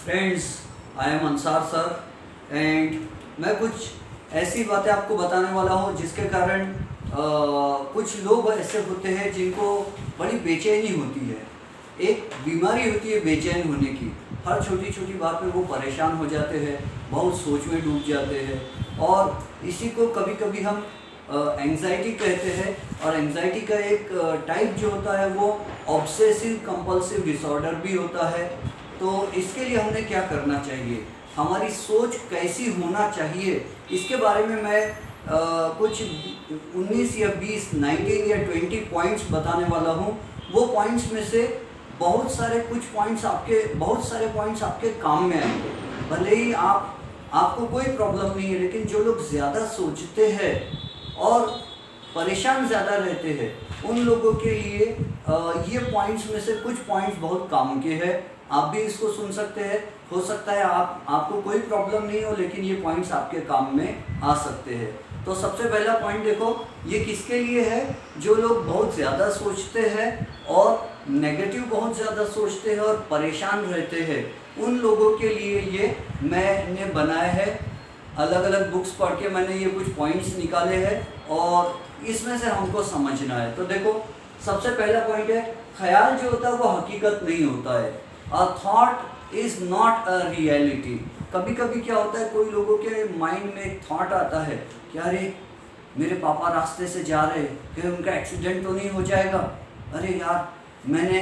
Friends, I am Ansar sir and मैं कुछ ऐसी बातें आपको बताने वाला हूँ जिसके कारण कुछ लोग ऐसे होते हैं जिनको बड़ी बेचैनी होती है। एक बीमारी होती है बेचैन होने की। हर छोटी छोटी बात पे वो परेशान हो जाते हैं, बहुत सोच में डूब जाते हैं और इसी को कभी कभी हम एंग्जाइटी कहते हैं। और एंग्जाइटी का एक टाइप जो होता है वो ऑब्सेसिव कंपल्सिव डिसऑर्डर भी होता है। तो इसके लिए हमने क्या करना चाहिए, हमारी सोच कैसी होना चाहिए, इसके बारे में मैं कुछ 19 या 20 19 या 20 पॉइंट्स बताने वाला हूँ। वो पॉइंट्स में से बहुत सारे पॉइंट्स आपके काम में आएंगे। भले ही आपको कोई प्रॉब्लम नहीं है, लेकिन जो लोग ज़्यादा सोचते हैं और परेशान ज़्यादा रहते हैं उन लोगों के लिए ये पॉइंट्स में से कुछ पॉइंट्स बहुत काम के हैं। आप भी इसको सुन सकते हैं। हो सकता है आपको कोई प्रॉब्लम नहीं हो, लेकिन ये पॉइंट्स आपके काम में आ सकते हैं। तो सबसे पहला पॉइंट देखो, ये किसके लिए है? जो लोग बहुत ज़्यादा सोचते हैं और नेगेटिव बहुत ज़्यादा सोचते हैं और परेशान रहते हैं, उन लोगों के लिए ये मैंने बनाया है। अलग अलग बुक्स पढ़ के मैंने ये कुछ पॉइंट्स निकाले हैं और इसमें से हमको समझना है। तो देखो, सबसे पहला पॉइंट है, ख्याल जो होता है वो हकीकत नहीं होता है। A thought is not a reality. कभी कभी क्या होता है, कोई लोगों के माइंड में एक थॉट आता है कि अरे मेरे पापा रास्ते से जा रहे हैं, कहीं उनका एक्सीडेंट तो नहीं हो जाएगा, अरे यार मैंने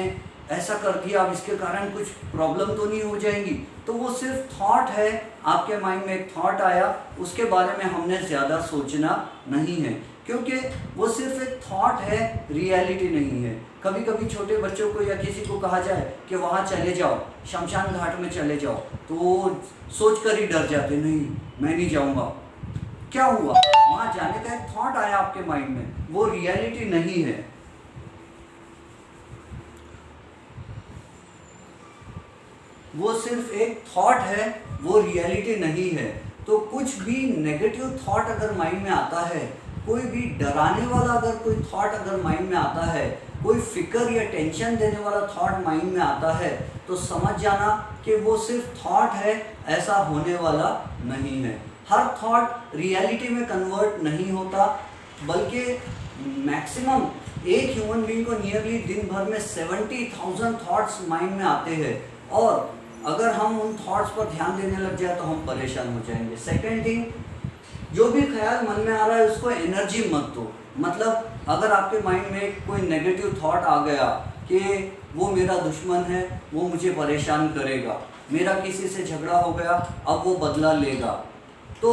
ऐसा कर दिया, अब इसके कारण कुछ प्रॉब्लम तो नहीं हो जाएंगी। तो वो सिर्फ थॉट है, आपके माइंड में एक थॉट आया, उसके बारे में हमने ज़्यादा सोचना नहीं है, क्योंकि वो सिर्फ एक थॉट है, रियलिटी नहीं है। कभी कभी छोटे बच्चों को या किसी को कहा जाए कि वहाँ चले जाओ, शमशान घाट में चले जाओ, तो वो सोच कर ही डर जाते, नहीं मैं नहीं जाऊँगा। क्या हुआ? वहाँ जाने का एक थॉट आया आपके माइंड में, वो रियलिटी नहीं है। वो सिर्फ एक थॉट है, वो रियलिटी नहीं है। तो कुछ भी नेगेटिव थॉट अगर माइंड में आता है, कोई भी डराने वाला अगर कोई थॉट अगर माइंड में आता है, कोई फिक्र या टेंशन देने वाला थॉट माइंड में आता है, तो समझ जाना कि वो सिर्फ थॉट है, ऐसा होने वाला नहीं है। हर थॉट रियलिटी में कन्वर्ट नहीं होता, बल्कि मैक्सिमम एक ह्यूमन बीइंग को नियरली दिन भर में 70,000 थॉट्स माइंड में आते हैं। और अगर हम उन थॉट्स पर ध्यान देने लग जाए तो हम परेशान हो जाएंगे। सेकेंड थिंग, जो भी ख्याल मन में आ रहा है उसको एनर्जी मत दो। मतलब अगर आपके माइंड में कोई नेगेटिव थॉट आ गया कि वो मेरा दुश्मन है, वो मुझे परेशान करेगा, मेरा किसी से झगड़ा हो गया, अब वो बदला लेगा, तो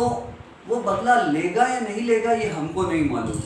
वो बदला लेगा या नहीं लेगा ये हमको नहीं मालूम।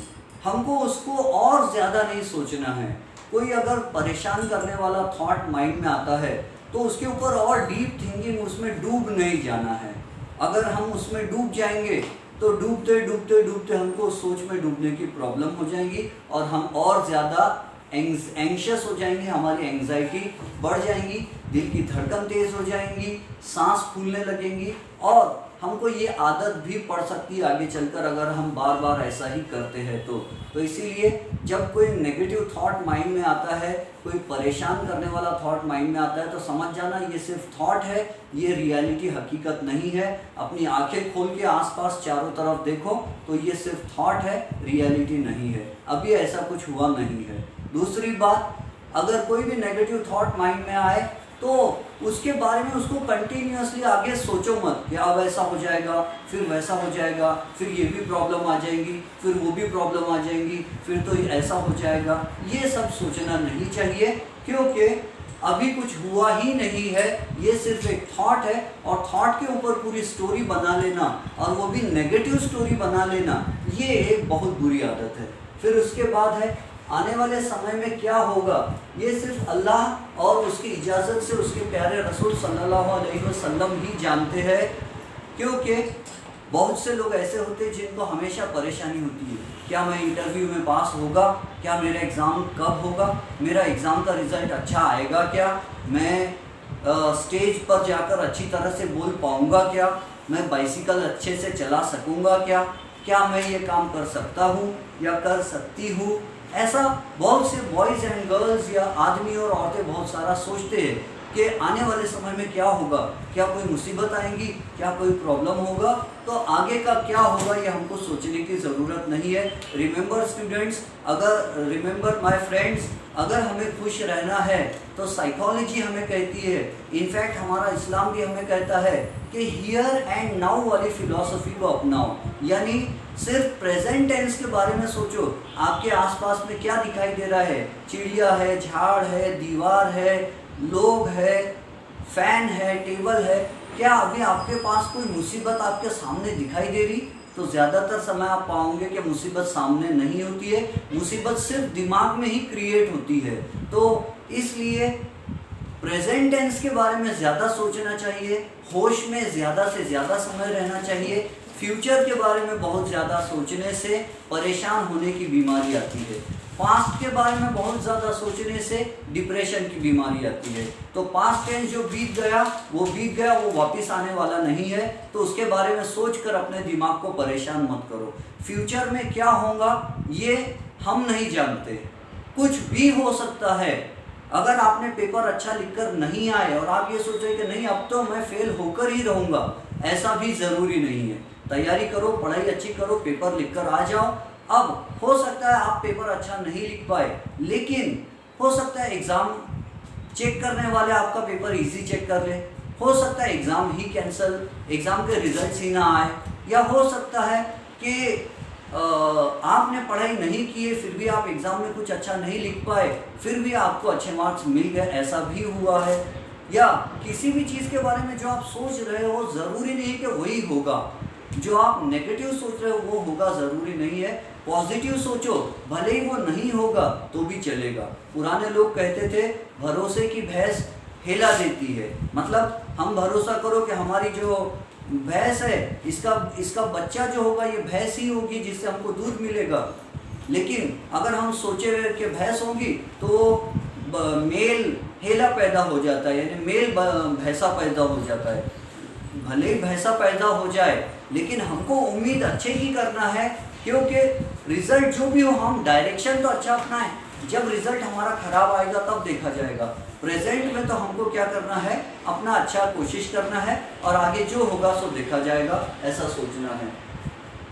हमको उसको और ज़्यादा नहीं सोचना है। कोई अगर परेशान करने वाला थॉट माइंड में आता है तो उसके ऊपर और डीप थिंकिंग, उसमें डूब नहीं जाना है। अगर हम उसमें डूब जाएंगे तो डूबते डूबते डूबते हमको सोच में डूबने की प्रॉब्लम हो जाएगी और हम और ज़्यादा एंग्शियस हो जाएंगे, हमारी एंग्जाइटी बढ़ जाएंगी, दिल की धड़कन तेज़ हो जाएंगी, सांस फूलने लगेंगी और हमको ये आदत भी पड़ सकती है आगे चलकर अगर हम बार बार ऐसा ही करते हैं तो इसीलिए जब कोई नेगेटिव थॉट माइंड में आता है, कोई परेशान करने वाला थॉट माइंड में आता है, तो समझ जाना ये सिर्फ थॉट है, ये रियलिटी हकीकत नहीं है। अपनी आंखें खोल के आसपास चारों तरफ देखो तो ये सिर्फ थॉट है, रियलिटी नहीं है। अभी ऐसा कुछ हुआ नहीं है। दूसरी बात, अगर कोई भी नेगेटिव थॉट माइंड में आए तो उसके बारे में उसको कंटिन्यूअसली आगे सोचो मत कि अब ऐसा हो जाएगा, फिर वैसा हो जाएगा, फिर ये भी प्रॉब्लम आ जाएंगी, फिर वो भी प्रॉब्लम आ जाएंगी, फिर तो ऐसा हो जाएगा। ये सब सोचना नहीं चाहिए, क्योंकि अभी कुछ हुआ ही नहीं है, ये सिर्फ एक थॉट है। और थॉट के ऊपर पूरी स्टोरी बना लेना, और वो भी नेगेटिव स्टोरी बना लेना, ये एक बहुत बुरी आदत है। फिर उसके बाद है आने वाले समय में क्या होगा, ये सिर्फ अल्लाह और उसकी इजाज़त से उसके प्यारे रसूल सल्लल्लाहु अलैहि वसल्लम ही जानते हैं। क्योंकि बहुत से लोग ऐसे होते हैं जिनको हमेशा परेशानी होती है, क्या मैं इंटरव्यू में पास होगा, क्या मेरा एग्ज़ाम कब होगा, मेरा एग्ज़ाम का रिज़ल्ट अच्छा आएगा क्या, मैं स्टेज पर जाकर अच्छी तरह से बोल पाऊँगा क्या, मैं बाइसिकल अच्छे से चला सकूँगा क्या मैं ये काम कर सकता हूँ या कर सकती हूँ। ऐसा बहुत से बॉयज़ एंड गर्ल्स या आदमी और औरतें बहुत सारा सोचते हैं कि आने वाले समय में क्या होगा, क्या कोई मुसीबत आएगी, क्या कोई प्रॉब्लम होगा, तो आगे का क्या होगा ये हमको सोचने की ज़रूरत नहीं है। Remember students, remember my friends, अगर हमें खुश रहना है तो साइकोलॉजी हमें कहती है, इनफैक्ट हमारा इस्लाम भी हमें कहता है कि हियर एंड नाउ वाली फिलॉसफी को अपनाओ, यानी सिर्फ प्रेजेंट टेंस के बारे में सोचो। आपके आसपास में क्या दिखाई दे रहा है? चिड़िया है, झाड़ है, दीवार है, लोग है, फैन है, टेबल है। क्या अभी आपके पास कोई मुसीबत आपके सामने दिखाई दे रही? तो ज़्यादातर समय आप पाओगे कि मुसीबत सामने नहीं होती है, मुसीबत सिर्फ दिमाग में ही क्रिएट होती है। तो इसलिए प्रेजेंट टेंस के बारे में ज़्यादा सोचना चाहिए, होश में ज़्यादा से ज़्यादा समय रहना चाहिए। फ्यूचर के बारे में बहुत ज़्यादा सोचने से परेशान होने की बीमारी आती है। पास्ट के बारे में बहुत ज़्यादा सोचने से डिप्रेशन की बीमारी आती है। तो पास्ट टेंस जो बीत गया वो बीत गया, वो वापस आने वाला नहीं है, तो उसके बारे में सोचकर अपने दिमाग को परेशान मत करो। फ्यूचर में क्या होगा ये हम नहीं जानते, कुछ भी हो सकता है। अगर आपने पेपर अच्छा लिखकर नहीं आए और आप ये सोचे कि नहीं अब तो मैं फेल होकर ही रहूँगा, ऐसा भी ज़रूरी नहीं है। तैयारी करो, पढ़ाई अच्छी करो, पेपर लिखकर आ जाओ। अब हो सकता है आप पेपर अच्छा नहीं लिख पाए, लेकिन हो सकता है एग्ज़ाम चेक करने वाले आपका पेपर इजी चेक कर ले, हो सकता है एग्ज़ाम ही कैंसिल, एग्ज़ाम के रिजल्ट्स ही ना आए, या हो सकता है कि आपने पढ़ाई नहीं की है फिर भी आप एग्ज़ाम में कुछ अच्छा नहीं लिख पाए, फिर भी आपको अच्छे मार्क्स मिल गए, ऐसा भी हुआ है। या किसी भी चीज़ के बारे में जो आप सोच रहे हो ज़रूरी नहीं कि वही होगा, जो आप नेगेटिव सोच रहे हो वो होगा ज़रूरी नहीं है। पॉजिटिव सोचो, भले ही वो नहीं होगा तो भी चलेगा। पुराने लोग कहते थे भरोसे की भैंस हेला देती है, मतलब हम भरोसा करो कि हमारी जो भैंस है इसका बच्चा जो होगा ये भैंस ही होगी जिससे हमको दूध मिलेगा। लेकिन अगर हम सोचे कि भैंस होगी तो मेल हेला पैदा हो जाता है, यानी मेल भैंसा पैदा हो जाता है। भले ही भैंसा पैदा हो जाए लेकिन हमको उम्मीद अच्छे ही करना है, क्योंकि रिजल्ट जो भी हो हम डायरेक्शन तो अच्छा अपनाएं। जब रिजल्ट हमारा खराब आएगा तब देखा जाएगा। प्रेजेंट में तो हमको क्या करना है, अपना अच्छा कोशिश करना है और आगे जो होगा सो देखा जाएगा, ऐसा सोचना है।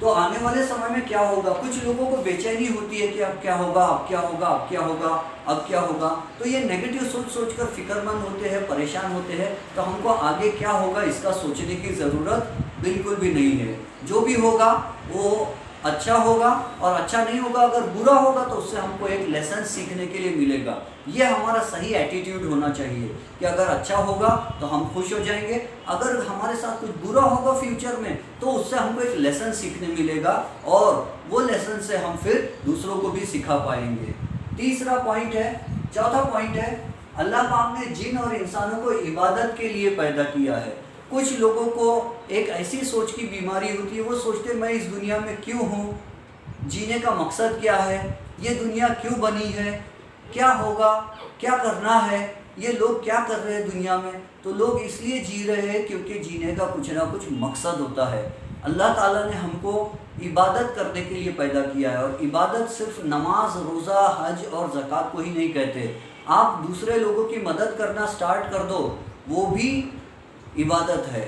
तो आने वाले समय में क्या होगा, कुछ लोगों को बेचैनी होती है कि अब क्या होगा, अब क्या होगा, अब क्या होगा, अब क्या होगा। तो ये नेगेटिव सोच कर फिक्रमंद होते हैं, परेशान होते हैं। तो हमको आगे क्या होगा इसका सोचने की ज़रूरत बिल्कुल भी नहीं है। जो भी होगा वो अच्छा होगा, और अच्छा नहीं होगा अगर बुरा होगा तो उससे हमको एक लेसन सीखने के लिए मिलेगा। ये हमारा सही एटीट्यूड होना चाहिए कि अगर अच्छा होगा तो हम खुश हो जाएंगे, अगर हमारे साथ कुछ बुरा होगा फ्यूचर में तो उससे हमको एक लेसन सीखने मिलेगा और वो लेसन से हम फिर दूसरों को भी सिखा पाएंगे। तीसरा पॉइंट है, चौथा पॉइंट है, अल्लाह पाक ने जिन और इंसानों को इबादत के लिए पैदा किया है। कुछ लोगों को एक ऐसी सोच की बीमारी होती है, वो सोचते मैं इस दुनिया में क्यों हूँ, जीने का मकसद क्या है, ये दुनिया क्यों बनी है, क्या होगा, क्या करना है, ये लोग क्या कर रहे हैं दुनिया में। तो लोग इसलिए जी रहे हैं क्योंकि जीने का कुछ ना कुछ मकसद होता है। अल्लाह ताला ने हमको इबादत करने के लिए पैदा किया है, और इबादत सिर्फ नमाज, रोज़ा, हज और ज़कात को ही नहीं कहते। आप दूसरे लोगों की मदद करना स्टार्ट कर दो, वो भी इबादत है।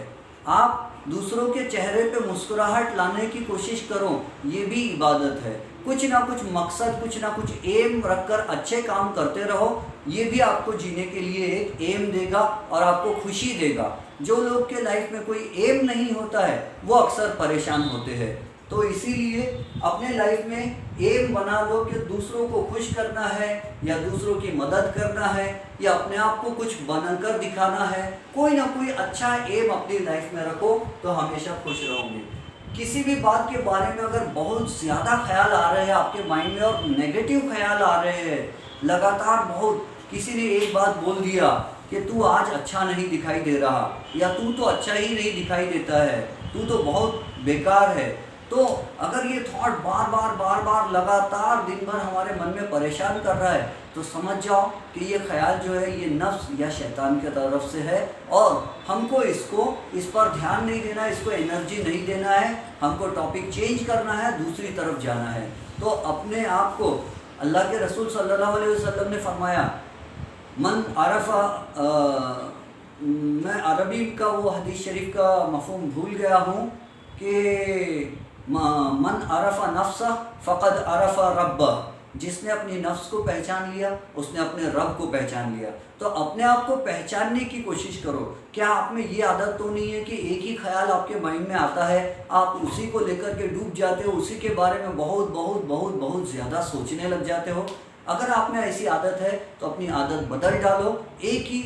आप दूसरों के चेहरे पे मुस्कुराहट लाने की कोशिश करो, ये भी इबादत है। कुछ ना कुछ मकसद, कुछ ना कुछ एम रखकर अच्छे काम करते रहो, ये भी आपको जीने के लिए एक एम देगा और आपको खुशी देगा। जो लोग के लाइफ में कोई एम नहीं होता है वो अक्सर परेशान होते हैं। तो इसीलिए अपने लाइफ में एम बना लो कि दूसरों को खुश करना है, या दूसरों की मदद करना है, या अपने आप को कुछ बनकर दिखाना है। कोई ना कोई अच्छा एम अपनी लाइफ में रखो तो हमेशा खुश रहोगे। किसी भी बात के बारे में अगर बहुत ज़्यादा ख्याल आ रहे हैं आपके माइंड में और नेगेटिव ख्याल आ रहे हैं लगातार, बहुत किसी ने एक बात बोल दिया कि तू आज अच्छा नहीं दिखाई दे रहा, या तू तो अच्छा ही नहीं दिखाई देता है, तू तो बहुत बेकार है। तो अगर ये थॉट बार बार लगातार दिन भर हमारे मन में परेशान कर रहा है तो समझ जाओ कि ये ख्याल जो है ये नफ्स या शैतान की तरफ से है, और हमको इस पर ध्यान नहीं देना है, इसको एनर्जी नहीं देना है। हमको टॉपिक चेंज करना है, दूसरी तरफ जाना है। तो अपने आप को अल्लाह के रसूल सल्लल्लाहु अलैहि वसल्लम ने फरमाया, मन अरफा मैं अरबी का वो हदीस शरीफ का मफहूम भूल गया हूँ कि मन अरफा नफ्सा फ़क़द अरफा रब्बा, जिसने अपनी नफ्स को पहचान लिया उसने अपने रब को पहचान लिया। तो अपने आप को पहचानने की कोशिश करो। क्या आप में ये आदत तो नहीं है कि एक ही ख्याल आपके माइंड में आता है, आप उसी को लेकर के डूब जाते हो, उसी के बारे में बहुत बहुत बहुत बहुत ज़्यादा सोचने लग जाते हो? अगर आप में ऐसी आदत है तो अपनी आदत बदल डालो। एक ही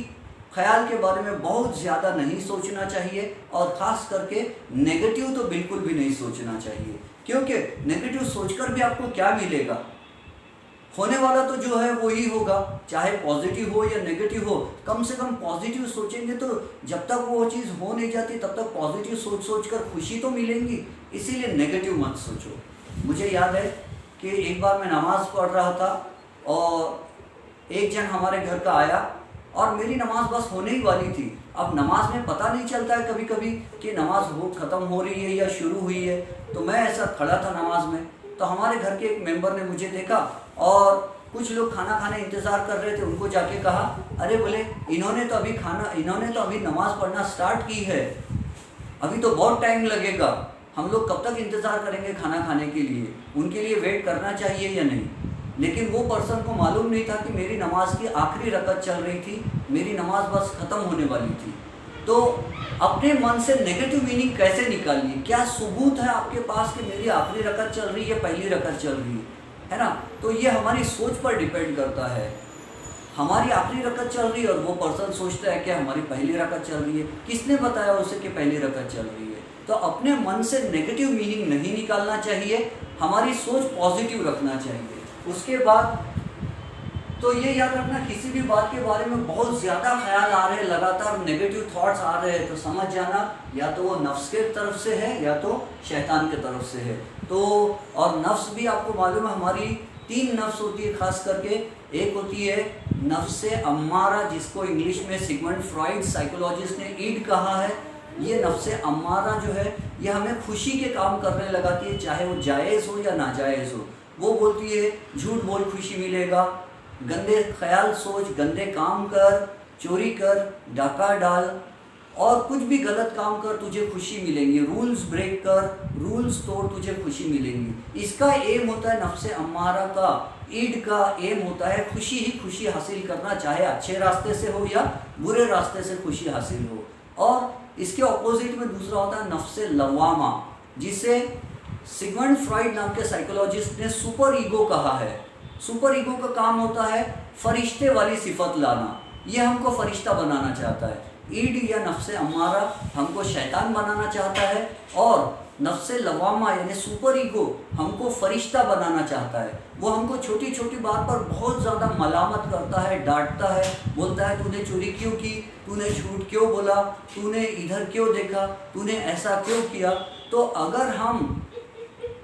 ख्याल के बारे में बहुत ज़्यादा नहीं सोचना चाहिए, और ख़ास करके नेगेटिव तो बिल्कुल भी नहीं सोचना चाहिए, क्योंकि नेगेटिव सोचकर भी आपको क्या मिलेगा? होने वाला तो जो है वो ही होगा, चाहे पॉजिटिव हो या नेगेटिव हो। कम से कम पॉजिटिव सोचेंगे तो जब तक वो चीज़ हो नहीं जाती तब तक पॉजिटिव सोच कर खुशी तो मिलेंगी, इसीलिए नेगेटिव मत सोचो। मुझे याद है कि एक बार मैं नमाज़ पढ़ रहा था और एक जन हमारे घर का आया और मेरी नमाज़ बस होने ही वाली थी। अब नमाज में पता नहीं चलता है कभी कभी कि नमाज ख़त्म हो रही है या शुरू हुई है। तो मैं ऐसा खड़ा था नमाज में, तो हमारे घर के एक मेंबर ने मुझे देखा और कुछ लोग खाना खाने इंतज़ार कर रहे थे, उनको जाके कहा, अरे बोले इन्होंने तो अभी नमाज़ पढ़ना स्टार्ट की है, अभी तो बहुत टाइम लगेगा, हम लोग कब तक इंतज़ार करेंगे खाना खाने के लिए, उनके लिए वेट करना चाहिए या नहीं। लेकिन वो पर्सन को मालूम नहीं था कि मेरी नमाज की आखिरी रकत चल रही थी, मेरी नमाज बस ख़त्म होने वाली थी। तो अपने मन से नेगेटिव मीनिंग कैसे निकालिए? क्या सबूत है आपके पास कि मेरी आखिरी रकत चल रही है, पहली रकत चल रही है ना? तो ये हमारी सोच पर डिपेंड करता है। हमारी आखिरी रकत चल रही है और वो पर्सन सोचता है कि हमारी पहली रकत चल रही है। किसने बताया उसे कि पहली रकत चल रही है? तो अपने मन से नेगेटिव मीनिंग नहीं निकालना चाहिए, हमारी सोच पॉजिटिव रखना चाहिए। उसके बाद तो ये याद रखना, किसी भी बात के बारे में बहुत ज़्यादा ख्याल आ रहे हैं, लगातार नेगेटिव थॉट्स आ रहे हैं, तो समझ जाना या तो वो नफ्स के तरफ से है या तो शैतान के तरफ से है। तो और नफ्स भी आपको मालूम है, हमारी 3 नफ्स होती है खास करके। एक होती है नफ्स अम्मारा, जिसको इंग्लिश में सिगमंड फ्रॉइड साइकोलॉजिस्ट ने ईड कहा है। ये नफ्स अम्मारा जो है ये हमें खुशी के काम करने लगाती है, चाहे वो जायज़ हो या नाजायज़ हो। वो बोलती है झूठ बोल खुशी मिलेगा, गंदे ख्याल सोच, गंदे काम कर, चोरी कर, डाका डाल और कुछ भी गलत काम कर, तुझे खुशी मिलेंगी, रूल्स ब्रेक कर, रूल्स तोड़, तुझे खुशी मिलेंगी। इसका एम होता है नफ्स अम्मारा का, ईड का एम होता है खुशी ही खुशी हासिल करना, चाहे अच्छे रास्ते से हो या बुरे रास्ते से खुशी हासिल हो। और इसके ऑपोजिट में दूसरा होता है नफ्स लवामा, जिसे सिगमंड फ्रॉइड नाम के साइकोलॉजिस्ट ने सुपर ईगो कहा है। सुपर ईगो का काम होता है फरिश्ते वाली सिफत लाना, ये हमको फरिश्ता बनाना चाहता है। ईड या नफ्स अम्मारा हमको शैतान बनाना चाहता है, और नफ्स लवामा यानी सुपर ईगो हमको फरिश्ता बनाना चाहता है। वो हमको छोटी छोटी बात पर बहुत ज़्यादा मलामत करता है, डांटता है, बोलता है तूने चोरी क्यों की, तूने झूठ क्यों बोला, तूने इधर क्यों देखा, तूने ऐसा क्यों किया। तो अगर हम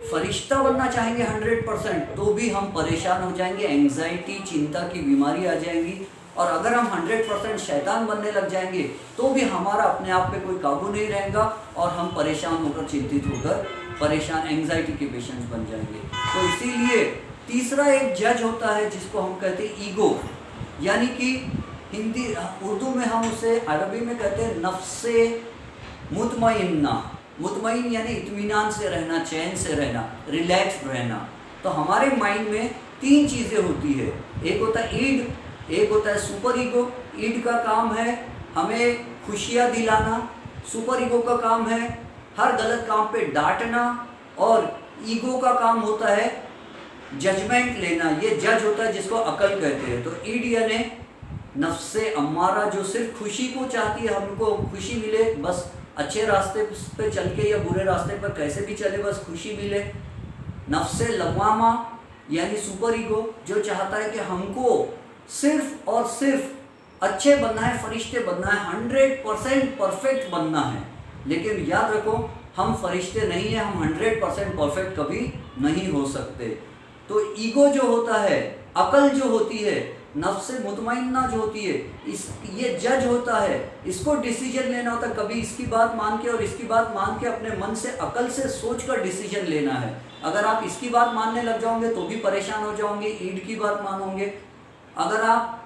फरिश्ता बनना चाहेंगे 100% तो भी हम परेशान हो जाएंगे, एंग्जाइटी चिंता की बीमारी आ जाएंगी। और अगर हम 100% शैतान बनने लग जाएंगे तो भी हमारा अपने आप पे कोई काबू नहीं रहेगा और हम परेशान होकर, चिंतित होकर, परेशान एंग्जाइटी के पेशेंट बन जाएंगे। तो इसीलिए तीसरा एक जज होता है जिसको हम कहते हैं ईगो, यानी कि उर्दू में हम उसे अरबी में कहते हैं नफ्से मुतमइन्ना। मुतमइन यानी इत्मीनान से रहना, चैन से रहना, रिलैक्स रहना। तो हमारे माइंड में 3 चीज़ें होती है, एक होता है ईड, एक होता है सुपर ईगो। ईड का काम है हमें खुशियाँ दिलाना, सुपर ईगो का काम है हर गलत काम पे डांटना, और ईगो का काम होता है जजमेंट लेना। ये जज होता है जिसको अकल कहते हैं। तो ईड यानी नफ्से अम्मारा जो सिर्फ खुशी को चाहती है, हमको खुशी मिले, बस अच्छे रास्ते पे चल के या बुरे रास्ते पर कैसे भी चले बस खुशी मिले। नफ्से लवामा यानी सुपर ईगो जो चाहता है कि हमको सिर्फ और सिर्फ अच्छे बनना है, फरिश्ते बनना है, 100% परफेक्ट बनना है। लेकिन याद रखो हम फरिश्ते नहीं हैं, हम 100% परफेक्ट कभी नहीं हो सकते। तो ईगो जो होता है, अकल जो होती है, नफ्स मुतमइन्ना जो होती है, इस ये जज होता है, इसको डिसीजन लेना होता है। कभी इसकी बात मान के और इसकी बात मान के अपने मन से अकल से सोच कर डिसीजन लेना है। अगर आप इसकी बात मानने लग जाओगे तो भी परेशान हो जाओगे, ईड की बात मानोगे। अगर आप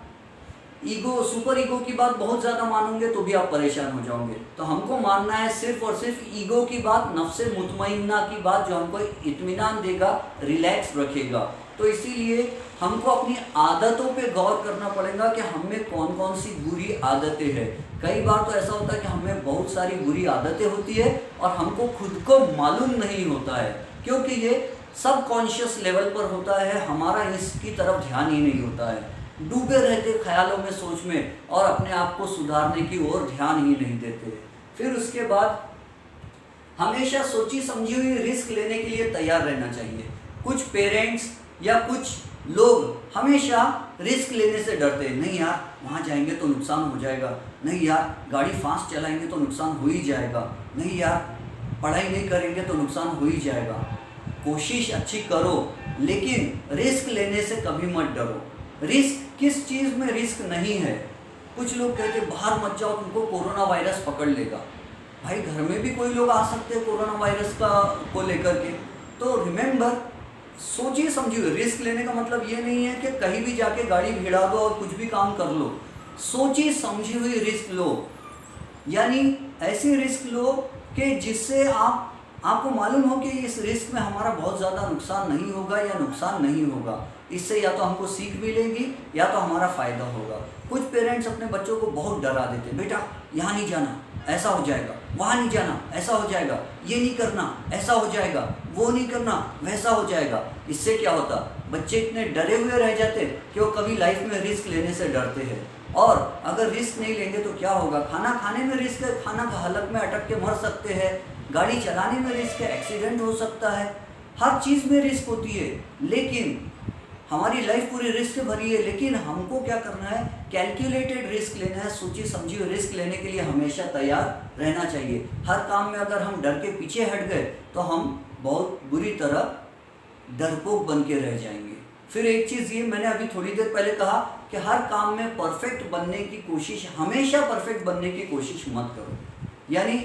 ईगो सुपर ईगो की बात बहुत ज़्यादा मानोगे तो भी आप परेशान हो जाओगे। तो हमको मानना है सिर्फ और सिर्फ ईगो की बात, नफ्से मुतमइन्ना की बात, जो हमको इत्मीनान देगा, रिलैक्स रखेगा। तो इसीलिए हमको अपनी आदतों पे गौर करना पड़ेगा कि हमें कौन कौन सी बुरी आदतें हैं। कई बार तो ऐसा होता है कि हमें बहुत सारी बुरी आदतें होती है और हमको खुद को मालूम नहीं होता है, क्योंकि ये सबकॉन्शियस लेवल पर होता है, हमारा इसकी तरफ ध्यान ही नहीं होता है। डूबे रहते ख्यालों में, सोच में, और अपने आप को सुधारने की ओर ध्यान ही नहीं देते। फिर उसके बाद हमेशा सोची समझी हुई रिस्क लेने के लिए तैयार रहना चाहिए। कुछ पेरेंट्स या कुछ लोग हमेशा रिस्क लेने से डरते हैं। नहीं यार, वहाँ जाएंगे तो नुकसान हो जाएगा, नहीं यार गाड़ी फास्ट चलाएंगे तो नुकसान हो ही जाएगा, नहीं यार पढ़ाई नहीं करेंगे तो नुकसान हो ही जाएगा। कोशिश अच्छी करो, लेकिन रिस्क लेने से कभी मत डरो। रिस्क किस चीज़ में रिस्क नहीं है। कुछ लोग कहते हैं बाहर मत जाओ, तुमको कोरोना वायरस पकड़ लेगा। भाई घर में भी कोई लोग आ सकते हैं कोरोना वायरस को लेकर के। तो रिमेंबर, सोचिए समझिए, रिस्क लेने का मतलब ये नहीं है कि कहीं भी जाके गाड़ी भिड़ा दो और कुछ भी काम कर लो। सोची समझी हुई रिस्क लो, यानी ऐसी रिस्क लो कि जिससे आपको मालूम हो कि इस रिस्क में हमारा बहुत ज़्यादा नुकसान नहीं होगा या नुकसान नहीं होगा। इससे या तो हमको सीख मिलेगी या तो हमारा फ़ायदा होगा। कुछ पेरेंट्स अपने बच्चों को बहुत डरा देते, बेटा यहाँ नहीं जाना ऐसा हो जाएगा, वहाँ नहीं जाना ऐसा हो जाएगा, ये नहीं करना ऐसा हो जाएगा, वो नहीं करना वैसा हो जाएगा। इससे क्या होता, बच्चे इतने डरे हुए रह जाते कि वो कभी लाइफ में रिस्क लेने से डरते हैं। और अगर रिस्क नहीं लेंगे तो क्या होगा, खाना खाने में रिस्क है, खाना का हलक में अटक के मर सकते हैं, गाड़ी चलाने में रिस्क है, एक्सीडेंट हो सकता है, हर चीज़ में रिस्क होती है। लेकिन हमारी लाइफ पूरी रिस्क भरी है, लेकिन हमको क्या करना है, कैलकुलेटेड रिस्क लेना है। सोची समझी हुई रिस्क लेने के लिए हमेशा तैयार रहना चाहिए। हर काम में अगर हम डर के पीछे हट गए तो हम बहुत बुरी तरह डरपोक बन के रह जाएंगे। फिर एक चीज़ ये मैंने अभी थोड़ी देर पहले कहा कि हर काम में परफेक्ट बनने की कोशिश, हमेशा परफेक्ट बनने की कोशिश मत करो, यानी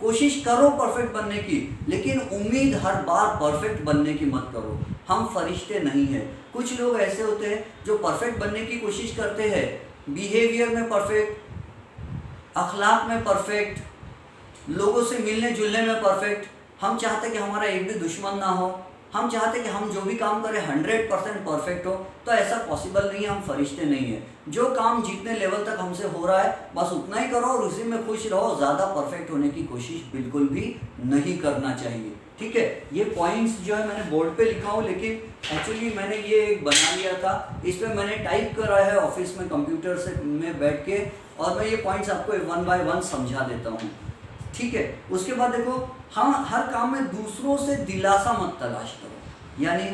कोशिश करो परफेक्ट बनने की, लेकिन उम्मीद हर बार परफेक्ट बनने की मत करो। हम फरिश्ते नहीं हैं। कुछ लोग ऐसे होते हैं जो परफेक्ट बनने की कोशिश करते हैं, बिहेवियर में परफेक्ट, अखलाक में परफेक्ट, लोगों से मिलने जुलने में परफेक्ट। हम चाहते कि हमारा एक भी दुश्मन ना हो, हम चाहते कि हम जो भी काम करें 100% परफेक्ट हो। तो ऐसा पॉसिबल नहीं है, हम फरिश्ते नहीं हैं। जो काम जितने लेवल तक हमसे हो रहा है बस उतना ही करो और उसी में खुश रहो। ज़्यादा परफेक्ट होने की कोशिश बिल्कुल भी नहीं करना चाहिए, ठीक है। ये पॉइंट्स जो है मैंने बोर्ड पे लिखा हूँ, लेकिन एक्चुअली मैंने ये एक बना लिया था, इस पर मैंने टाइप करा है ऑफिस में कंप्यूटर से में बैठ के, और मैं ये पॉइंट्स आपको 1 बाय 1 समझा देता हूँ, ठीक है। उसके बाद देखो, हम हर काम में दूसरों से दिलासा मत तलाश करो। यानी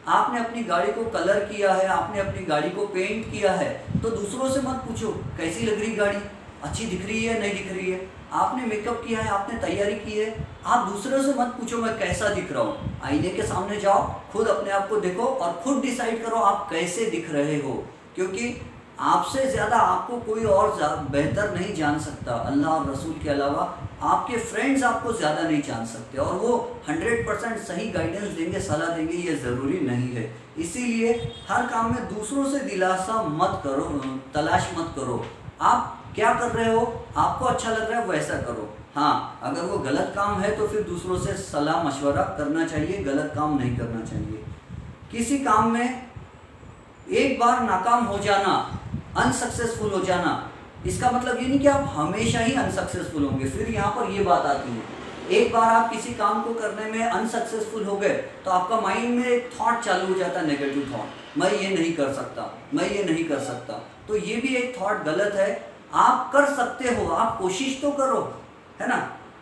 आपने अपनी गाड़ी को कलर किया है, आपने अपनी गाड़ी को पेंट किया है, तो दूसरों से मत पूछो कैसी लग रही गाड़ी, अच्छी दिख रही है नहीं दिख रही है। आपने मेकअप किया है, आपने तैयारी की है, आप दूसरों से मत पूछो मैं कैसा दिख रहा हूँ। आईने के सामने जाओ, खुद अपने आप को देखो और खुद डिसाइड करो आप कैसे दिख रहे हो, क्योंकि आपसे ज़्यादा आपको कोई और बेहतर नहीं जान सकता। अल्लाह और रसूल के अलावा आपके फ्रेंड्स आपको ज़्यादा नहीं जान सकते, और वो 100% सही गाइडेंस देंगे, सलाह देंगे, ये ज़रूरी नहीं है। इसीलिए हर काम में दूसरों से दिलासा मत करो, तलाश मत करो। आप क्या कर रहे हो, आपको अच्छा लग रहा है वैसा करो। हाँ, अगर वो गलत काम है तो फिर दूसरों से सलाह मशवरा करना चाहिए, गलत काम नहीं करना चाहिए। किसी काम में एक बार नाकाम हो जाना, अनसक्सेसफुल हो जाना, इसका मतलब ये नहीं कि आप हमेशा ही अनसक्सेसफुल होंगे। फिर यहाँ पर ये बात आती है, एक बार आप किसी काम को करने में अनसक्सेसफुल हो गए तो आपका माइंड में एक थॉट चालू हो जाता है, नेगेटिव थॉट, मैं ये नहीं कर सकता, मैं ये नहीं कर सकता। तो ये भी एक थॉट गलत है। आप कर सकते हो, आप कोशिश तो करो, है ना।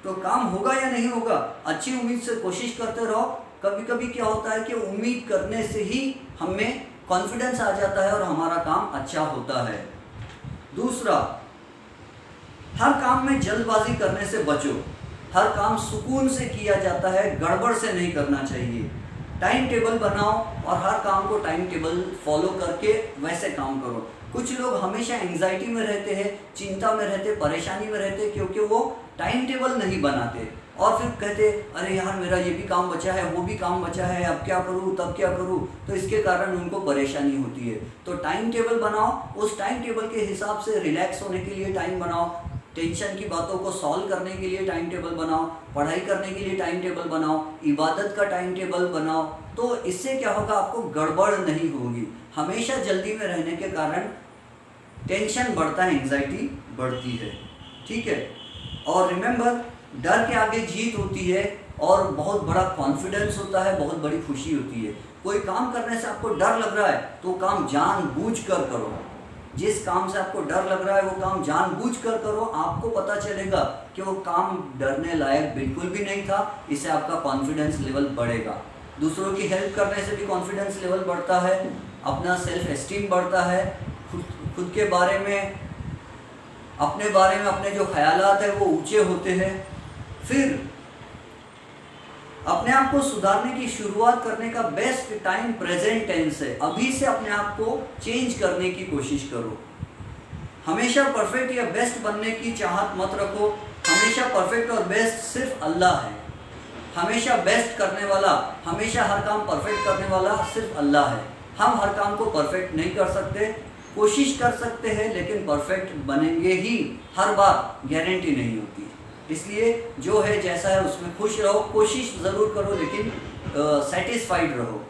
तो काम होगा या नहीं होगा, अच्छी उम्मीद से कोशिश करते रहो। कभी कभी क्या होता है कि उम्मीद करने से ही हमें कॉन्फिडेंस आ जाता है और हमारा काम अच्छा होता है। दूसरा, हर काम में जल्दबाजी करने से बचो। हर काम सुकून से किया जाता है, गड़बड़ से नहीं करना चाहिए। टाइम टेबल बनाओ और हर काम को टाइम टेबल फॉलो करके वैसे काम करो। कुछ लोग हमेशा एंग्जाइटी में रहते हैं, चिंता में रहते, परेशानी में रहते, क्योंकि वो टाइम टेबल नहीं बनाते और फिर कहते अरे यार मेरा ये भी काम बचा है, वो भी काम बचा है, अब क्या करूँ तब क्या करूँ, तो इसके कारण उनको परेशानी होती है। तो टाइम टेबल बनाओ, उस टाइम टेबल के हिसाब से रिलैक्स होने के लिए टाइम बनाओ, टेंशन की बातों को सॉल्व करने के लिए टाइम टेबल बनाओ, पढ़ाई करने के लिए टाइम टेबल बनाओ, इबादत का टाइम टेबल बनाओ। तो इससे क्या होगा, आपको गड़बड़ नहीं होगी। हमेशा जल्दी में रहने के कारण टेंशन बढ़ता है, एंग्जाइटी बढ़ती है, ठीक है। और रिमेंबर, डर के आगे जीत होती है और बहुत बड़ा कॉन्फिडेंस होता है, बहुत बड़ी खुशी होती है। कोई काम करने से आपको डर लग रहा है तो काम जानबूझकर करो। जिस काम से आपको डर लग रहा है वो काम जानबूझकर करो, आपको पता चलेगा कि वो काम डरने लायक बिल्कुल भी नहीं था। इससे आपका कॉन्फिडेंस लेवल बढ़ेगा। दूसरों की हेल्प करने से भी कॉन्फिडेंस लेवल बढ़ता है, अपना सेल्फ एस्टीम बढ़ता है, खुद के बारे में, अपने बारे में अपने जो ख्यालात है वो ऊंचे होते हैं। फिर अपने आप को सुधारने की शुरुआत करने का बेस्ट टाइम प्रेजेंट टेंस है। अभी से अपने आप को चेंज करने की कोशिश करो। हमेशा परफेक्ट या बेस्ट बनने की चाहत मत रखो। हमेशा परफेक्ट और बेस्ट सिर्फ अल्लाह है। हमेशा बेस्ट करने वाला, हमेशा हर काम परफेक्ट करने वाला सिर्फ अल्लाह है। हम हर काम को परफेक्ट नहीं कर सकते, कोशिश कर सकते हैं, लेकिन परफेक्ट बनेंगे ही हर बार गारंटी नहीं होती। इसलिए जो है जैसा है उसमें खुश रहो, कोशिश ज़रूर करो, लेकिन सेटिस्फाइड रहो।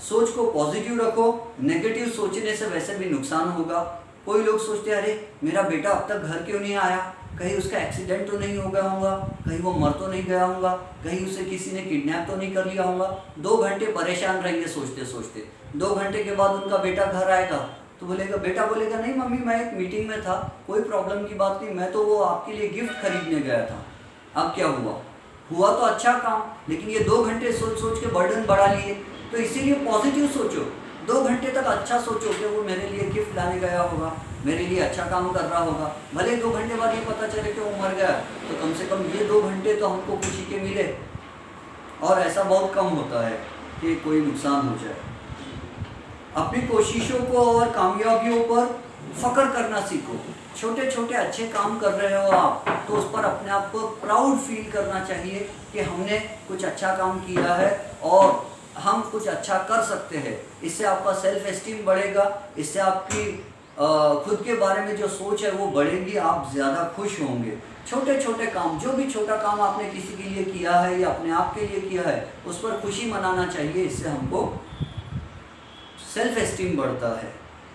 सोच को पॉजिटिव रखो। नेगेटिव सोचने से वैसे भी नुकसान होगा। कोई लोग सोचते हैं अरे मेरा बेटा अब तक घर क्यों नहीं आया, कहीं उसका एक्सीडेंट तो नहीं हो गया होगा, कहीं वो मर तो नहीं गया होगा, कहीं उसे किसी ने किडनैप तो नहीं कर लिया होगा। 2 घंटे परेशान रहेंगे सोचते सोचते। 2 घंटे के बाद उनका बेटा घर आएगा तो बोलेगा, बेटा बोलेगा नहीं मम्मी मैं एक मीटिंग में था, कोई प्रॉब्लम की बात नहीं, मैं तो वो आपके लिए गिफ्ट खरीदने गया था। अब क्या हुआ? हुआ तो अच्छा काम, लेकिन ये 2 घंटे सोच सोच के बर्डन बढ़ा लिए। तो इसीलिए पॉजिटिव सोचो। 2 घंटे तक अच्छा सोचो कि वो मेरे लिए गिफ्ट लाने गया होगा, मेरे लिए अच्छा काम कर रहा होगा। भले 2 घंटे बाद ये पता चले कि वो मर गया, तो कम से कम ये 2 घंटे तो हमको खुशी के मिले। और ऐसा बहुत कम होता है कि कोई नुकसान हो जाए। अपनी कोशिशों को और कामयाबियों पर फख्र करना सीखो। छोटे छोटे अच्छे काम कर रहे हो आप, तो उस पर अपने आप को प्राउड फील करना चाहिए कि हमने कुछ अच्छा काम किया है और हम कुछ अच्छा कर सकते हैं। इससे आपका सेल्फ एस्टीम बढ़ेगा, इससे आपकी खुद के बारे में जो सोच है वो बढ़ेगी, आप ज़्यादा खुश होंगे। छोटे छोटे काम, जो भी छोटा काम आपने किसी के लिए किया है या अपने आप के लिए किया है, उस पर खुशी मनाना चाहिए। इससे हमको सेल्फ एस्टीम बढ़ता है।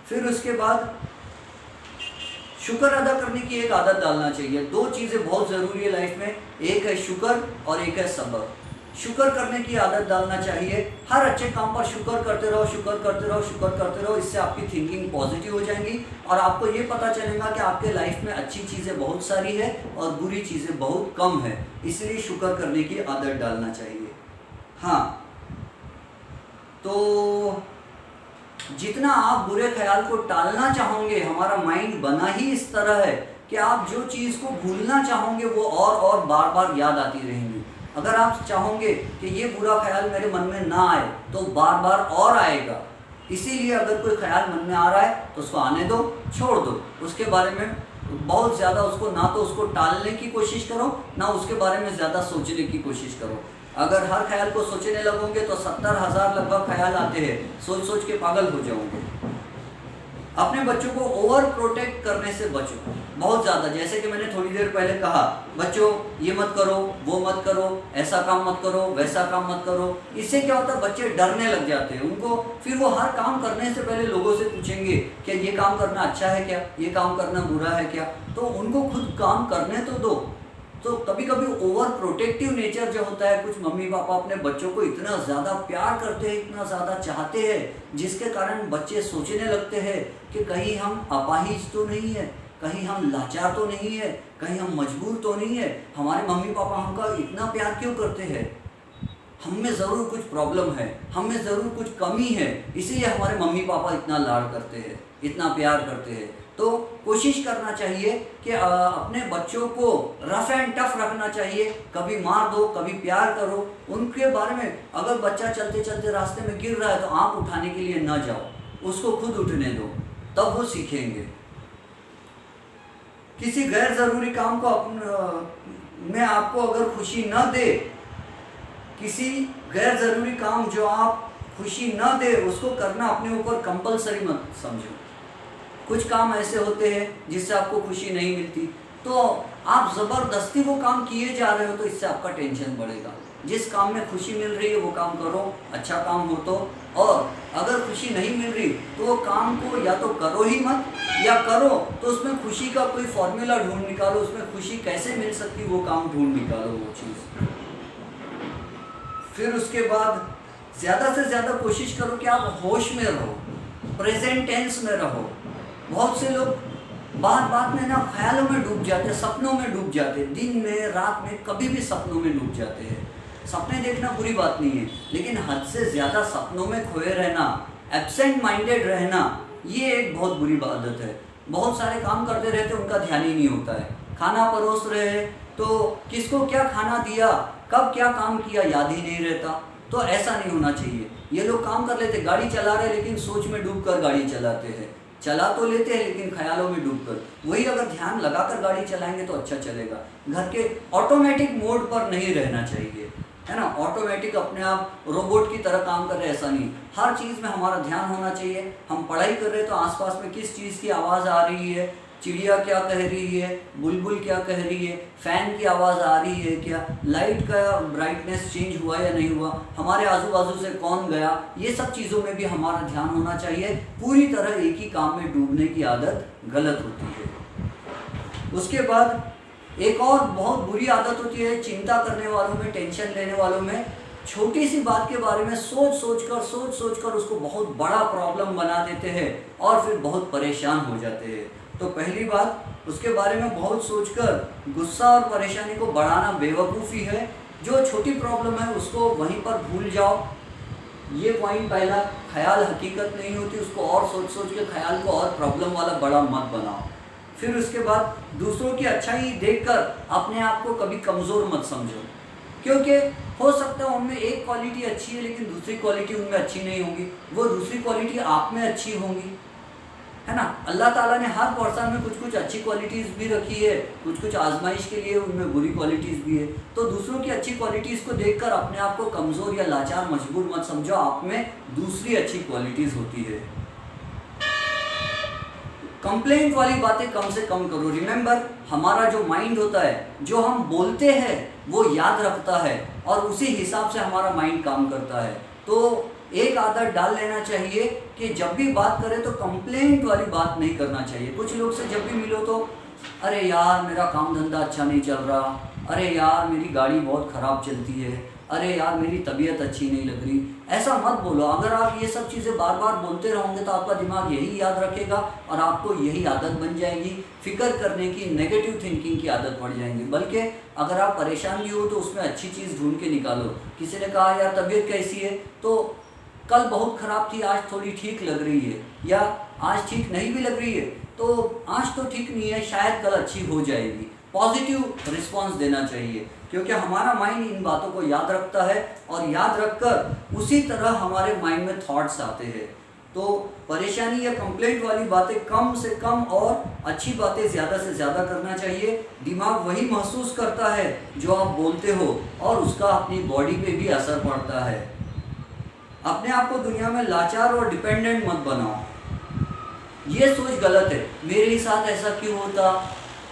फिर उसके बाद शुक्र अदा करने की एक आदत डालना चाहिए। 2 चीज़ें बहुत ज़रूरी है लाइफ में, एक है शुक्र और एक है सब्र। शुक्र करने की आदत डालना चाहिए। हर अच्छे काम पर शुक्र करते रहो, शुक्र करते रहो, शुक्र करते रहो। इससे आपकी थिंकिंग पॉजिटिव हो जाएंगी और आपको ये पता चलेगा कि आपके लाइफ में अच्छी चीज़ें बहुत सारी है और बुरी चीज़ें बहुत कम है। इसलिए शुक्र करने की आदत डालना चाहिए। हाँ, तो जितना आप बुरे ख्याल को टालना चाहोगे, हमारा माइंड बना ही इस तरह है कि आप जो चीज़ को भूलना चाहोगे वो और बार बार याद आती रहेंगी। अगर आप चाहोगे कि ये बुरा ख्याल मेरे मन में ना आए, तो बार बार और आएगा। इसीलिए अगर कोई ख्याल मन में आ रहा है तो उसको आने दो, छोड़ दो। उसके बारे में बहुत ज़्यादा उसको ना तो उसको टालने की कोशिश करो, ना उसके बारे में ज़्यादा सोचने की कोशिश करो। अगर हर ख्याल को सोचने लगोगे तो 70,000 लगभग ख्याल आते हैं, सोच सोच के पागल हो जाओगे। अपने बच्चों को ओवर प्रोटेक्ट करने से बचो बहुत ज़्यादा। जैसे कि मैंने थोड़ी देर पहले कहा, बच्चों ये मत करो, वो मत करो, ऐसा काम मत करो, वैसा काम मत करो। इससे क्या होता है, बच्चे डरने लग जाते हैं। उनको फिर वो हर काम करने से पहले लोगों से पूछेंगे कि ये काम करना अच्छा है क्या, ये काम करना बुरा है क्या। तो उनको खुद काम करने तो दो। तो कभी कभी ओवर प्रोटेक्टिव नेचर जो होता है, कुछ मम्मी पापा अपने बच्चों को इतना ज़्यादा प्यार करते हैं, इतना ज़्यादा चाहते हैं, जिसके कारण बच्चे सोचने लगते हैं कि कहीं हम अपाहिज तो नहीं है, कहीं हम लाचार तो नहीं है, कहीं हम मजबूर तो नहीं है। हमारे मम्मी पापा हमका इतना प्यार क्यों करते हैं, हम में ज़रूर कुछ प्रॉब्लम है, हम में ज़रूर कुछ कमी है, इसीलिए हमारे मम्मी पापा इतना लाड करते हैं, इतना प्यार करते हैं। तो कोशिश करना चाहिए कि अपने बच्चों को रफ एंड टफ रखना चाहिए। कभी मार दो, कभी प्यार करो। उनके बारे में, अगर बच्चा चलते चलते रास्ते में गिर रहा है तो आँख उठाने के लिए न जाओ, उसको खुद उठने दो, तब वो सीखेंगे। किसी गैर ज़रूरी काम को में आपको अगर खुशी न दे, किसी गैर ज़रूरी काम जो आप खुशी न दे उसको करना अपने ऊपर कंपलसरी मत समझो। कुछ काम ऐसे होते हैं जिससे आपको खुशी नहीं मिलती, तो आप ज़बरदस्ती वो काम किए जा रहे हो तो इससे आपका टेंशन बढ़ेगा। जिस काम में खुशी मिल रही है वो काम करो, अच्छा काम हो तो। और अगर खुशी नहीं मिल रही तो वो काम को या तो करो ही मत, या करो तो उसमें खुशी का कोई फॉर्मूला ढूंढ निकालो, उसमें खुशी कैसे मिल सकती वो काम ढूंढ निकालो वो चीज़। फिर उसके बाद ज़्यादा से ज़्यादा कोशिश करो कि आप होश में रहो, प्रेजेंट टेंस में रहो। बहुत से लोग बात बात में ना ख्यालों में डूब जाते, सपनों में डूब जाते, दिन में रात में कभी भी सपनों में डूब जाते हैं। सपने देखना बुरी बात नहीं है, लेकिन हद से ज़्यादा सपनों में खोए रहना, एब्सेंट माइंडेड रहना, ये एक बहुत बुरी आदत है। बहुत सारे काम करते रहते उनका ध्यान ही नहीं होता है। खाना परोस रहे हैं तो किसको क्या खाना दिया, कब क्या काम किया याद ही नहीं रहता। तो ऐसा नहीं होना चाहिए। ये लोग काम कर लेते, गाड़ी चला रहे लेकिन सोच में डूबकर गाड़ी चलाते हैं। चला तो लेते हैं लेकिन ख्यालों में डूबकर। वही अगर ध्यान लगाकर गाड़ी चलाएंगे तो अच्छा चलेगा। घर के ऑटोमेटिक मोड पर नहीं रहना चाहिए, है ना। ऑटोमेटिक अपने आप रोबोट की तरह काम कर रहे हैं, ऐसा नहीं। हर चीज़ में हमारा ध्यान होना चाहिए। हम पढ़ाई कर रहे हैं तो आसपास में किस चीज़ की आवाज़ आ रही है, चिड़िया क्या कह रही है, बुलबुल क्या कह रही है, फ़ैन की आवाज़ आ रही है क्या, लाइट का ब्राइटनेस चेंज हुआ या नहीं हुआ, हमारे आजू बाजू से कौन गया, ये सब चीज़ों में भी हमारा ध्यान होना चाहिए। पूरी तरह एक ही काम में डूबने की आदत गलत होती है। उसके बाद एक और बहुत बुरी आदत होती है चिंता करने वालों में, टेंशन लेने वालों में। छोटी सी बात के बारे में सोच सोच कर उसको बहुत बड़ा प्रॉब्लम बना देते हैं और फिर बहुत परेशान हो जाते हैं। तो पहली बात, उसके बारे में बहुत सोचकर गुस्सा और परेशानी को बढ़ाना बेवकूफ़ी है। जो छोटी प्रॉब्लम है उसको वहीं पर भूल जाओ। ये पॉइंट पहला, ख्याल हकीकत नहीं होती, उसको और सोच के ख्याल को और प्रॉब्लम वाला बड़ा मत बनाओ। फिर उसके बाद दूसरों की अच्छाई देखकर अपने आप को कभी कमज़ोर मत समझो, क्योंकि हो सकता है उनमें एक क्वालिटी अच्छी है लेकिन दूसरी क्वालिटी उनमें अच्छी नहीं होगी, वो दूसरी क्वालिटी आप में अच्छी होंगी, है ना। अल्लाह ताला ने हर पर्सन में कुछ अच्छी क्वालिटीज़ भी रखी है, कुछ आजमाइश के लिए उनमें बुरी क्वालिटीज़ भी है। तो दूसरों की अच्छी क्वालिटीज़ को देखकर अपने आप को कमज़ोर या लाचार मजबूर मत समझो, आप में दूसरी अच्छी क्वालिटीज़ होती है। कंप्लेंट वाली बातें कम से कम करो। रिमेंबर, हमारा जो माइंड होता है, जो हम बोलते हैं वो याद रखता है और उसी हिसाब से हमारा माइंड काम करता है। तो एक आदत डाल लेना चाहिए कि जब भी बात करें तो कंप्लेंट वाली बात नहीं करना चाहिए। कुछ लोग से जब भी मिलो तो अरे यार मेरा काम धंधा अच्छा नहीं चल रहा, अरे यार मेरी गाड़ी बहुत ख़राब चलती है, अरे यार मेरी तबीयत अच्छी नहीं लग रही, ऐसा मत बोलो। अगर आप ये सब चीज़ें बार बार बोलते रहोगे तो आपका दिमाग यही याद रखेगा और आपको यही आदत बन जाएगी, फिक्र करने की, नेगेटिव थिंकिंग की आदत बढ़ जाएंगी। बल्कि अगर आप परेशान भी हो तो उसमें अच्छी चीज़ ढूंढ के निकालो। किसी ने कहा यार तबीयत कैसी है, तो कल बहुत ख़राब थी, आज थोड़ी ठीक लग रही है, या आज ठीक नहीं भी लग रही है तो आज तो ठीक नहीं है, शायद कल अच्छी हो जाएगी। पॉजिटिव रिस्पांस देना चाहिए, क्योंकि हमारा माइंड इन बातों को याद रखता है और याद रखकर उसी तरह हमारे माइंड में थॉट्स आते हैं। तो परेशानी या कंप्लेंट वाली बातें कम से कम और अच्छी बातें ज़्यादा से ज़्यादा करना चाहिए। दिमाग वही महसूस करता है जो आप बोलते हो और उसका अपनी बॉडी पे भी असर पड़ता है। अपने आप को दुनिया में लाचार और डिपेंडेंट मत बनाओ। ये सोच गलत है, मेरे ही साथ ऐसा क्यों होता,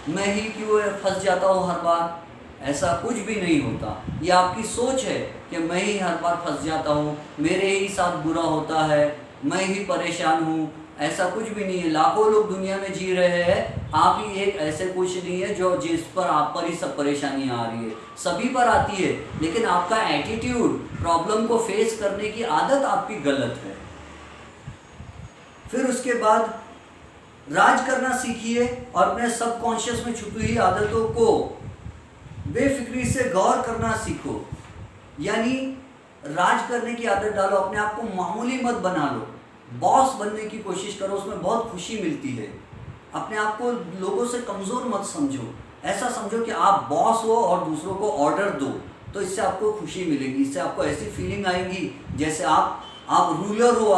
मैं ही क्यों फंस जाता हूँ हर बार। ऐसा कुछ भी नहीं होता, ये आपकी सोच है कि मैं ही हर बार फंस जाता हूँ, मेरे ही साथ बुरा होता है, मैं ही परेशान हूँ। ऐसा कुछ भी नहीं है। लाखों लोग दुनिया में जी रहे हैं, आप ही एक ऐसे कुछ नहीं है जो जिस पर आप पर ही सब परेशानियाँ आ रही है। सभी पर आती है, लेकिन आपका एटीट्यूड, प्रॉब्लम को फेस करने की आदत आपकी गलत है। फिर उसके बाद राज करना सीखिए और अपने सबकॉन्शियस में छुपी हुई आदतों को बेफिक्री से गौर करना सीखो। यानी राज करने की आदत डालो, अपने आप को मामूली मत बना लो, बॉस बनने की कोशिश करो, उसमें बहुत खुशी मिलती है। अपने आप को लोगों से कमज़ोर मत समझो, ऐसा समझो कि आप बॉस हो और दूसरों को ऑर्डर दो, तो इससे आपको खुशी मिलेगी, इससे आपको ऐसी फीलिंग आएगी जैसे आप रूलर हो,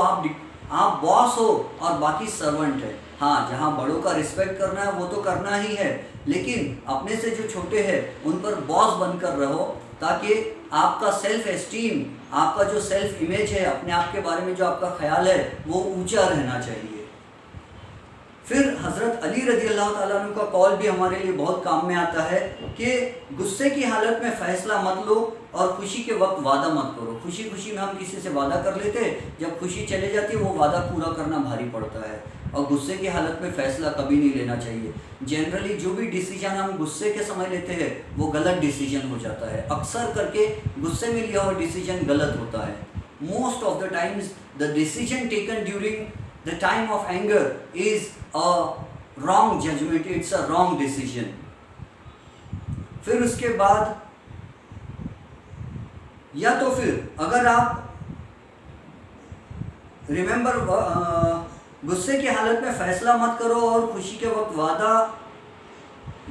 आप बॉस हो और बाकी सर्वेंट है। हाँ, जहाँ बड़ों का रिस्पेक्ट करना है वो तो करना ही है, लेकिन अपने से जो छोटे हैं उन पर बॉस बनकर रहो, ताकि आपका सेल्फ एस्टीम, आपका जो सेल्फ इमेज है, अपने आप के बारे में जो आपका ख्याल है वो ऊंचा रहना चाहिए। फिर हज़रत अली रज़ी अल्लाह ताला अन्हु का कॉल भी हमारे लिए बहुत काम में आता है कि गुस्से की हालत में फ़ैसला मत लो और खुशी के वक्त वादा मत करो। खुशी खुशी में हम किसी से वादा कर लेते हैं, जब खुशी चले जाती है वो वादा पूरा करना भारी पड़ता है, और गुस्से की हालत में फ़ैसला कभी नहीं लेना चाहिए। जनरली जो भी डिसीजन हम गुस्से के समय लेते हैं वो गलत डिसीजन हो जाता है, अक्सर करके गुस्से में लिया हुआ डिसीजन गलत होता है। Most of the times the decision taken during the time of anger is a wrong judgment, it's a wrong decision। फिर उसके बाद या तो फिर अगर आप रिमेंबर गुस्से की हालत में फैसला मत करो और खुशी के वक्त वादा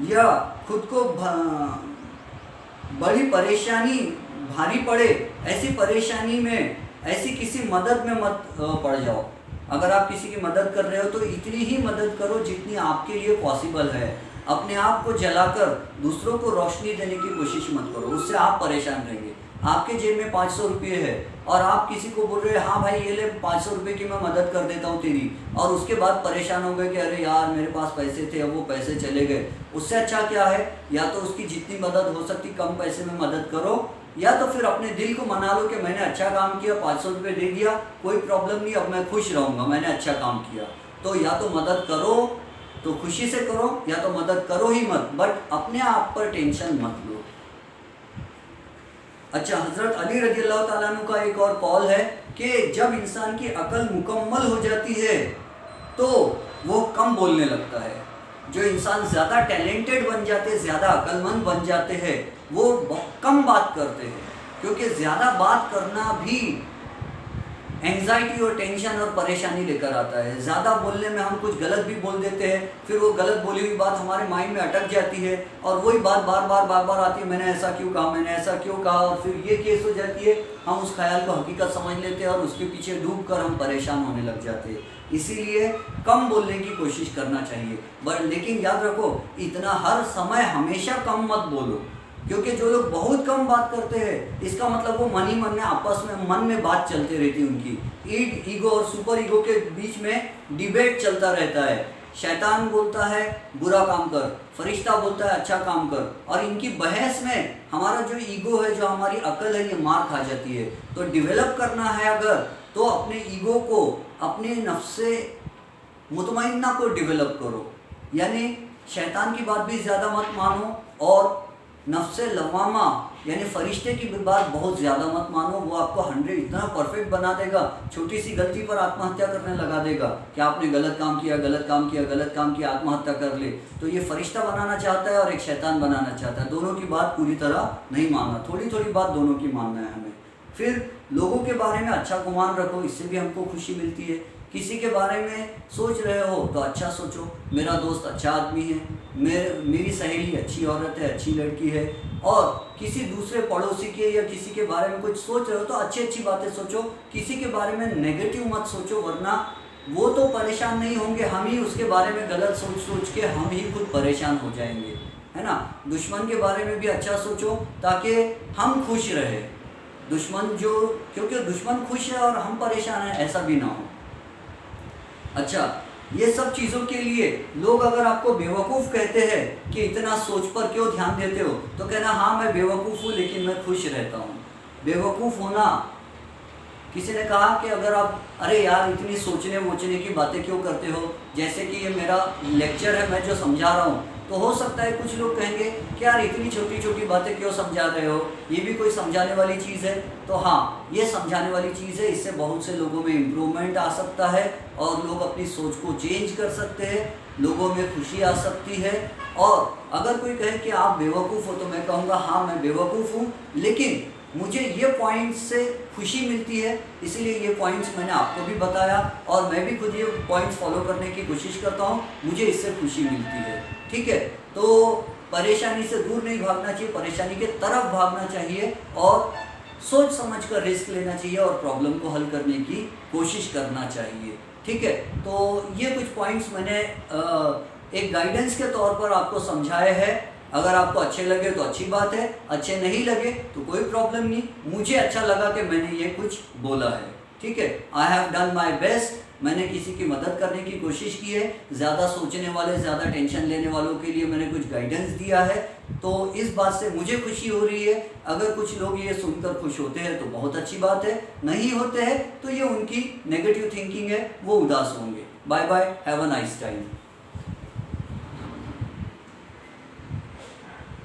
या खुद को बड़ी परेशानी भारी पड़े, ऐसी परेशानी में ऐसी किसी मदद में मत पड़ जाओ। अगर आप किसी की मदद कर रहे हो तो इतनी ही मदद करो जितनी आपके लिए पॉसिबल है। अपने आप को जलाकर दूसरों को रोशनी देने की कोशिश मत करो, उससे आप परेशान रहेंगे। आपके जेब में 500 रुपये है और आप किसी को बोल रहे हैं हाँ भाई ये ले 500 रुपये की मैं मदद कर देता हूँ तेरी, और उसके बाद परेशान हो गए कि अरे यार मेरे पास पैसे थे अब वो पैसे चले गए। उससे अच्छा क्या है, या तो उसकी जितनी मदद हो सकती कम पैसे में मदद करो, या तो फिर अपने दिल को मना लो कि मैंने अच्छा काम किया, 500 रुपये दे दिया, कोई प्रॉब्लम नहीं, अब मैं खुश रहूँगा, मैंने अच्छा काम किया। तो या तो मदद करो तो खुशी से करो, या तो मदद करो ही मत, बट अपने आप पर टेंशन मत लो। अच्छा, हज़रत अली रज़ी अल्लाह ताला अन्हु का एक और कॉल है कि जब इंसान की अकल मुकम्मल हो जाती है तो वो कम बोलने लगता है। जो इंसान ज़्यादा टैलेंटेड बन जाते हैं, ज़्यादा अक्लमंद बन जाते हैं, वो कम बात करते हैं, क्योंकि ज़्यादा बात करना भी एंग्जाइटी और टेंशन और परेशानी लेकर आता है। ज़्यादा बोलने में हम कुछ गलत भी बोल देते हैं, फिर वो गलत बोली हुई बात हमारे माइंड में अटक जाती है और वही बात बार बार आती है, मैंने ऐसा क्यों कहा, मैंने ऐसा क्यों कहा, और फिर ये केस हो जाती है। हम उस ख्याल को हकीकत समझ लेते हैं और उसके पीछे डूब कर हम परेशान होने लग जाते हैं। इसीलिए कम बोलने की कोशिश करना चाहिए, लेकिन याद रखो इतना हर समय हमेशा कम मत बोलो, क्योंकि जो लोग बहुत कम बात करते हैं इसका मतलब वो मन ही मन में आपस में मन में बात चलती रहती है उनकी। ईगो और सुपर ईगो के बीच में डिबेट चलता रहता है। शैतान बोलता है बुरा काम कर, फरिश्ता बोलता है अच्छा काम कर, और इनकी बहस में हमारा जो ईगो है, जो हमारी अकल है, ये मार खा जाती है। तो डिवेलप करना है अगर, तो अपने ईगो को, अपने नफ्से मुतमइन्ना को डिवेलप करो, यानी शैतान की बात भी ज़्यादा मत मानो और नफ्से लवामा यानी फरिश्ते की भी बात बहुत ज़्यादा मत मानो। वो आपको 100 इतना परफेक्ट बना देगा, छोटी सी गलती पर आत्महत्या करने लगा देगा कि आपने गलत काम किया, आत्महत्या कर ले। तो ये फरिश्ता बनाना चाहता है और एक शैतान बनाना चाहता है। दोनों की बात पूरी तरह नहीं मानना, थोड़ी थोड़ी बात दोनों की मानना है हमें। फिर लोगों के बारे में अच्छा गुमान रखो, इससे भी हमको खुशी मिलती है। किसी के बारे में सोच रहे हो तो अच्छा सोचो, मेरा दोस्त अच्छा आदमी है, मेरी सहेली अच्छी औरत है, अच्छी लड़की है। और किसी दूसरे पड़ोसी के या किसी के बारे में कुछ सोच रहे हो तो अच्छी अच्छी बातें सोचो, किसी के बारे में नेगेटिव मत सोचो, वरना वो तो परेशान नहीं होंगे, हम ही उसके बारे में गलत सोच के हम ही खुद परेशान हो जाएंगे, है ना। दुश्मन के बारे में भी अच्छा सोचो ताकि हम खुश रहे। क्योंकि दुश्मन खुश है और हम परेशान हैं, ऐसा भी ना हो। अच्छा, ये सब चीज़ों के लिए लोग अगर आपको बेवकूफ़ कहते हैं कि इतना सोच पर क्यों ध्यान देते हो, तो कहना हाँ मैं बेवकूफ़ हूँ लेकिन मैं खुश रहता हूँ। बेवकूफ़ होना, किसी ने कहा कि अगर आप अरे यार इतनी सोचने वोचने की बातें क्यों करते हो, जैसे कि ये मेरा लेक्चर है, मैं जो समझा रहा हूँ, तो हो सकता है कुछ लोग कहेंगे कि यार इतनी छोटी छोटी बातें क्यों समझा रहे हो, ये भी कोई समझाने वाली चीज़ है। तो हाँ, ये समझाने वाली चीज़ है, इससे बहुत से लोगों में इम्प्रूवमेंट आ सकता है और लोग अपनी सोच को चेंज कर सकते हैं, लोगों में खुशी आ सकती है। और अगर कोई कहे कि आप बेवकूफ़ हो, तो मैं कहूँगा हाँ मैं बेवकूफ़ हूँ, लेकिन मुझे ये पॉइंट्स से खुशी मिलती है, इसीलिए ये पॉइंट्स मैंने आपको भी बताया और मैं भी खुद ये पॉइंट्स फॉलो करने की कोशिश करता हूँ, मुझे इससे खुशी मिलती है। ठीक है, तो परेशानी से दूर नहीं भागना चाहिए, परेशानी के तरफ भागना चाहिए और सोच समझ कर रिस्क लेना चाहिए और प्रॉब्लम को हल करने की कोशिश करना चाहिए। ठीक है, तो ये कुछ पॉइंट्स मैंने एक गाइडेंस के तौर पर आपको समझाए हैं। अगर आपको अच्छे लगे तो अच्छी बात है, अच्छे नहीं लगे तो कोई प्रॉब्लम नहीं, मुझे अच्छा लगा कि मैंने ये कुछ बोला है। ठीक है, I have done my best, मैंने किसी की मदद करने की कोशिश की है, ज़्यादा सोचने वाले, ज़्यादा टेंशन लेने वालों के लिए मैंने कुछ गाइडेंस दिया है, तो इस बात से मुझे खुशी हो रही है। अगर कुछ लोग ये सुनकर खुश होते हैं तो बहुत अच्छी बात है, नहीं होते हैं तो ये उनकी नेगेटिव थिंकिंग है, वो उदास होंगे। Bye bye, have a nice time.